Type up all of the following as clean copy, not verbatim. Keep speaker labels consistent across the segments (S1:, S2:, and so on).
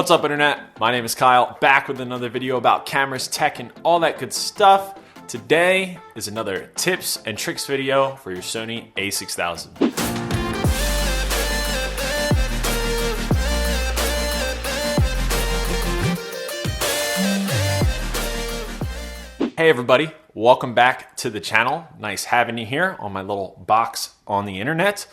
S1: What's up, internet? My name is Kyle, back with another video about cameras, tech, and all that good stuff. Today is another tips and tricks video for your Sony A6000. Hey everybody, welcome back to the channel. Nice having you here on my little box on the internet.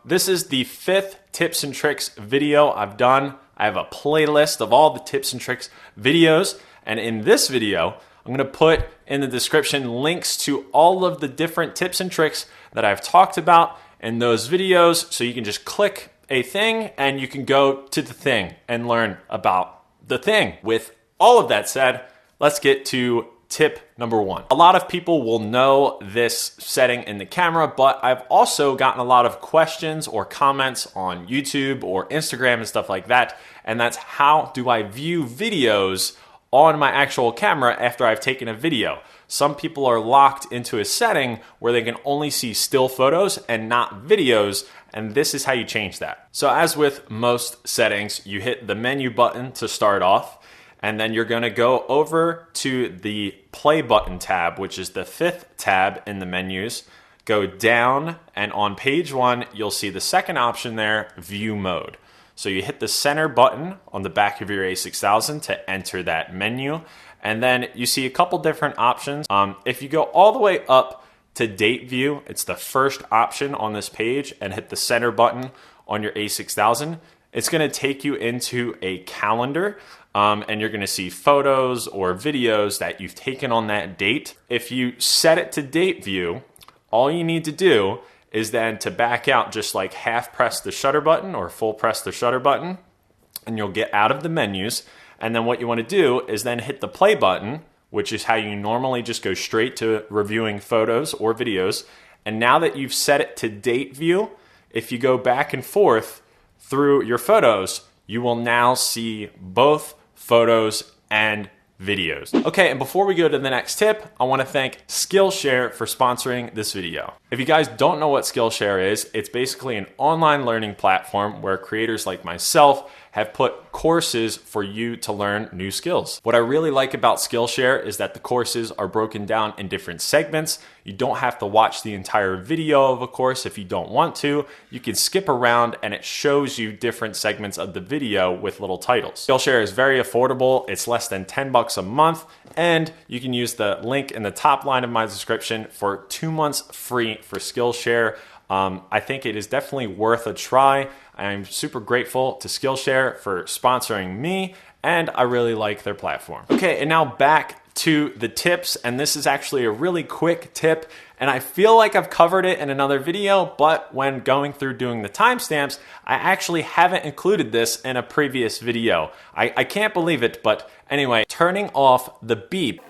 S1: This is the 5th tips and tricks video I've done. I have a playlist of all the tips and tricks videos, and in this video, I'm gonna put in the description links to all of the different tips and tricks that I've talked about in those videos, so you can just click a thing and you can go to the thing and learn about the thing. With all of that said, let's get to tip number 1. A lot of people will know this setting in the camera, but I've also gotten a lot of questions or comments on YouTube or Instagram and stuff like that, and that's how do I view videos on my actual camera after I've taken a video. Some people are locked into a setting where they can only see still photos and not videos, and this is how you change that. So as with most settings, you hit the menu button to start off, and then you're gonna go over to the play button tab, which is the 5th tab in the menus. Go down, and on page 1, you'll see the second option there, view mode. So you hit the center button on the back of your A6000 to enter that menu, and then you see a couple different options. If you go all the way up to date view, it's the first option on this page, and hit the center button on your A6000, it's gonna take you into a calendar. And you're gonna see photos or videos that you've taken on that date. If you set it to date view, all you need to do is then to back out, just like half press the shutter button or full press the shutter button, and you'll get out of the menus. And then what you wanna do is then hit the play button, which is how you normally just go straight to reviewing photos or videos. And now that you've set it to date view, if you go back and forth through your photos, you will now see both photos and videos. Okay, and before we go to the next tip, I wanna thank Skillshare for sponsoring this video. If you guys don't know what Skillshare is, it's basically an online learning platform where creators like myself have put courses for you to learn new skills. What I really like about Skillshare is that the courses are broken down in different segments. You don't have to watch the entire video of a course if you don't want to. You can skip around and it shows you different segments of the video with little titles. Skillshare is very affordable. It's less than 10 bucks a month, and you can use the link in the top line of my description for 2 months free for Skillshare. I think it is definitely worth a try. I'm super grateful to Skillshare for sponsoring me, and I really like their platform. Okay, and now back to the tips, and this is actually a really quick tip, and I feel like I've covered it in another video, but when going through doing the timestamps, I actually haven't included this in a previous video. I can't believe it, but anyway, turning off the beep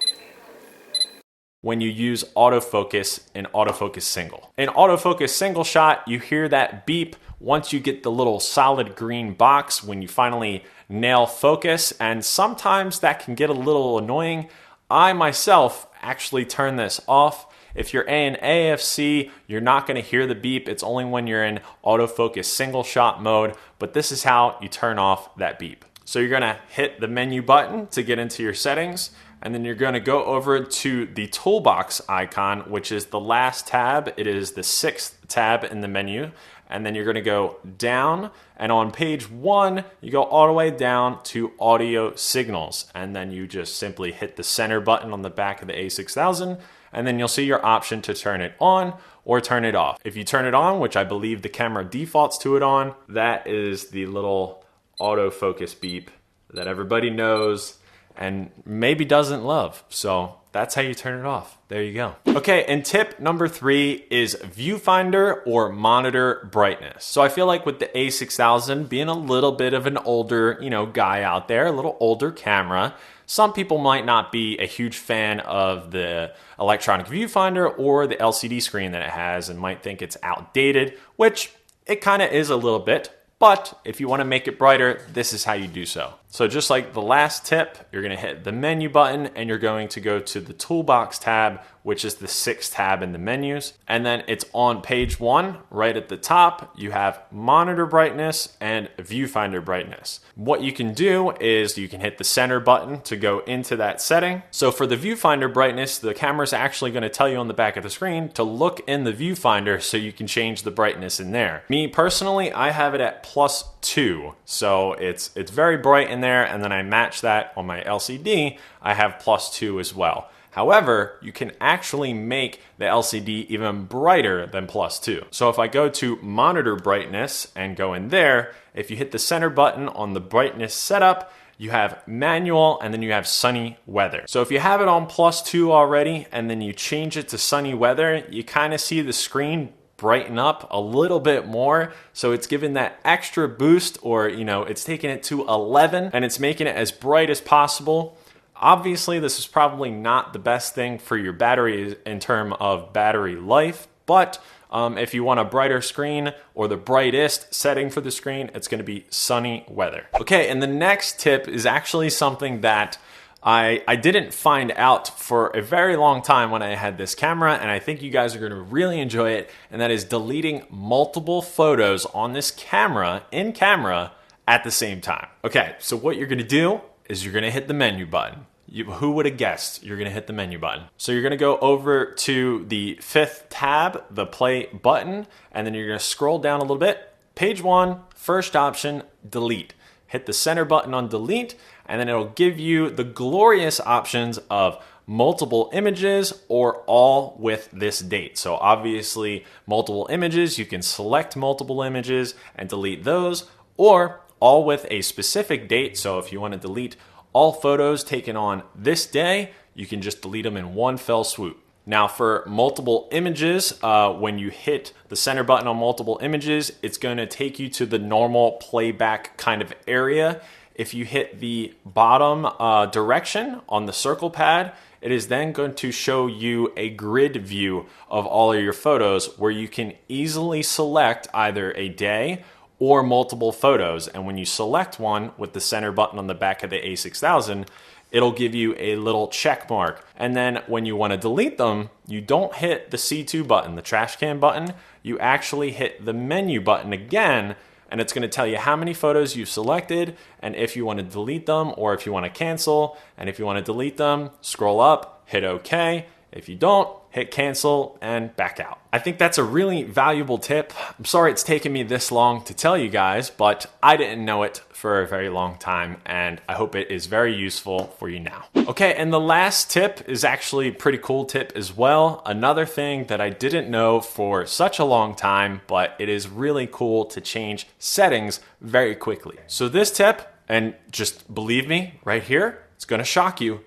S1: when you use autofocus in autofocus single. In autofocus single shot, you hear that beep once you get the little solid green box when you finally nail focus, and sometimes that can get a little annoying. I myself actually turn this off. If you're in AFC, you're not gonna hear the beep. It's only when you're in autofocus single shot mode, but this is how you turn off that beep. So you're gonna hit the menu button to get into your settings, and then you're gonna go over to the toolbox icon, which is the last tab. It is the 6th tab in the menu. And then you're gonna go down, and on page 1, you go all the way down to audio signals. And then you just simply hit the center button on the back of the A6000, and then you'll see your option to turn it on or turn it off. If you turn it on, which I believe the camera defaults to it on, that is the little autofocus beep that everybody knows and maybe doesn't love. So that's how you turn it off. There you go. Okay, and tip number 3 is viewfinder or monitor brightness. So I feel like with the A6000 being a little bit of an older, guy out there, a little older camera, some people might not be a huge fan of the electronic viewfinder or the LCD screen that it has and might think it's outdated, which it kind of is a little bit. But if you want to make it brighter, this is how you do so. So just like the last tip, you're going to hit the menu button and you're going to go to the toolbox tab, which is the sixth tab in the menus. And then it's on page 1, right at the top, you have monitor brightness and viewfinder brightness. What you can do is you can hit the center button to go into that setting. So for the viewfinder brightness, the camera is actually going to tell you on the back of the screen to look in the viewfinder so you can change the brightness in there. Me personally, I have it at +2. So it's very bright in there, and then I match that on my LCD, I have +2 as well. However, you can actually make the LCD even brighter than +2. So if I go to monitor brightness and go in there, if you hit the center button on the brightness setup, you have manual and then you have sunny weather. So if you have it on +2 already and then you change it to sunny weather, you kind of see the screen brighten up a little bit more. So it's giving that extra boost, or it's taking it to 11 and it's making it as bright as possible. Obviously, this is probably not the best thing for your battery in terms of battery life, but if you want a brighter screen or the brightest setting for the screen, it's going to be sunny weather. Okay, and the next tip is actually something that I didn't find out for a very long time when I had this camera, and I think you guys are going to really enjoy it, and that is deleting multiple photos on this camera, in camera, at the same time. Okay, so what you're going to do is you're going to hit the menu button. Who would have guessed you're going to hit the menu button? So you're going to go over to the 5th tab, the play button, and then you're going to scroll down a little bit. Page 1, first option, delete. Hit the center button on delete, and then it'll give you the glorious options of multiple images or all with this date. So obviously multiple images, you can select multiple images and delete those, or all with a specific date. So if you want to delete all photos taken on this day, you can just delete them in one fell swoop. Now for multiple images, when you hit the center button on multiple images, it's going to take you to the normal playback kind of area. If you hit the bottom direction on the circle pad, it is then going to show you a grid view of all of your photos where you can easily select either a day or multiple photos. And when you select one with the center button on the back of the A6000, it'll give you a little check mark. And then when you want to delete them, you don't hit the C2 button, the trash can button, you actually hit the menu button again, and it's going to tell you how many photos you've selected and if you want to delete them or if you want to cancel. And if you want to delete them, scroll up, hit OK. If you don't, hit cancel and back out. I think that's a really valuable tip. I'm sorry it's taken me this long to tell you guys, but I didn't know it for a very long time, and I hope it is very useful for you now. Okay, and the last tip is actually a pretty cool tip as well. Another thing that I didn't know for such a long time, but it is really cool to change settings very quickly. So this tip, and just believe me, right here, it's gonna shock you.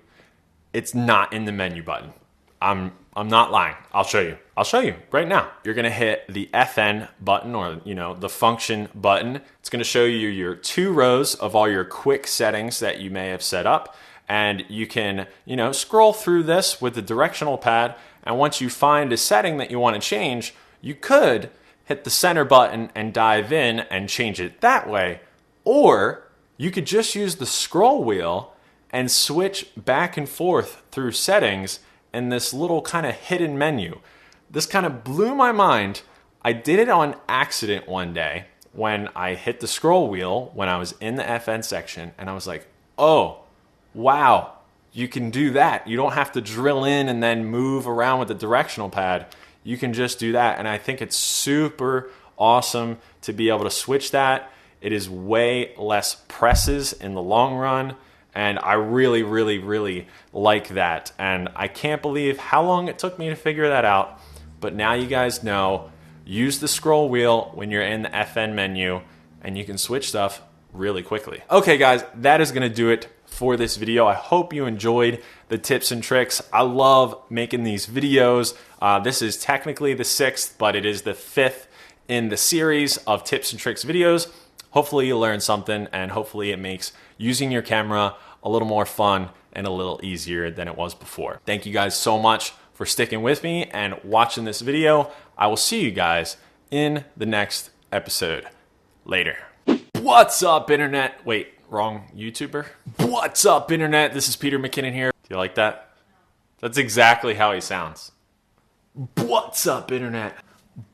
S1: It's not in the menu button. I'm not lying. I'll show you. I'll show you right now. You're going to hit the FN button, or the function button. It's going to show you your 2 rows of all your quick settings that you may have set up. And you can, scroll through this with the directional pad. And once you find a setting that you want to change, you could hit the center button and dive in and change it that way. Or you could just use the scroll wheel and switch back and forth through settings in this little kind of hidden menu. This kind of blew my mind. I did it on accident one day when I hit the scroll wheel when I was in the FN section, and I was like, oh, wow, you can do that. You don't have to drill in and then move around with the directional pad. You can just do that, and I think it's super awesome to be able to switch that. It is way less presses in the long run. And I really, really, really like that. And I can't believe how long it took me to figure that out. But now you guys know, use the scroll wheel when you're in the FN menu and you can switch stuff really quickly. Okay guys, that is gonna do it for this video. I hope you enjoyed the tips and tricks. I love making these videos. This is technically the 6th, but it is the 5th in the series of tips and tricks videos. Hopefully you learned something, and hopefully it makes using your camera a little more fun and a little easier than it was before. Thank you guys so much for sticking with me and watching this video. I will see you guys in the next episode. Later. What's up, internet? Wait, wrong YouTuber. What's up, internet? This is Peter McKinnon here. Do you like that? That's exactly how he sounds. What's up, internet?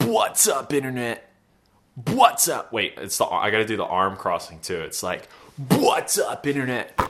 S1: What's up, internet? What's up? Wait, I gotta do the arm crossing too. It's like, what's up, internet?